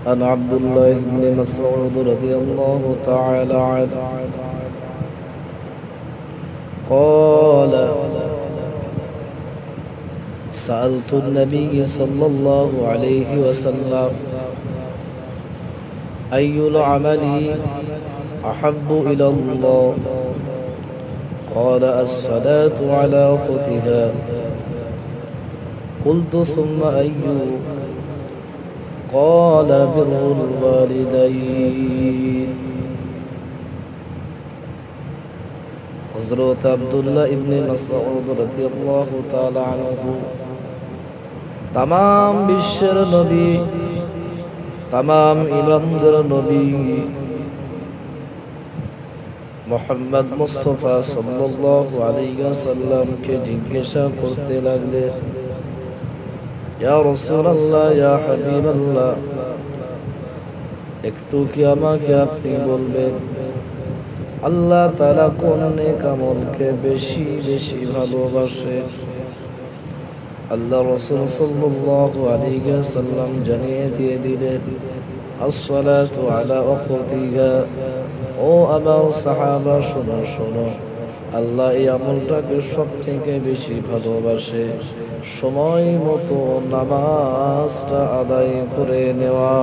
عن عبد الله بن مسعود رضي الله تعالى عنه قال سألت النبي صلى الله عليه وسلم أي العمل أحب إلى الله قال الصلاة على وقتها قلت ثم أي قال بر الوالدين হযরত আব্দুল্লাহ ইবনে মাসউদ রাদিয়াল্লাহু তাআলা আনহু तमाम বিশ্বের নবী तमाम ইমামদের নবী মুহাম্মদ মুস্তাফা সাল্লাল্লাহু আলাইহি ওয়াসাল্লামকে জিজ্ঞাসা করতে লাগলেন ইয়া রাসূলুল্লাহ ইয়া হাবিবাল্লাহ একটু কি আমাকে আপনি বলবেন আল্লাহ তাআলা কোন নেক আমলকে বেশি বেশি ভালোবাসে আল্লাহ রাসূল সাল্লাল্লাহু আলাইহি ওয়াসাল্লাম জানিয়ে দিয়ে দিলেন আসসালাতু আলা ওয়াক্তিহা ও আমার সাহাবা শোনো শোনো আল্লাহ এই আমলটাকে সবথেকে বেশি ভালোবাসে সময় মতো নামাজটা আদায় করে নেওয়া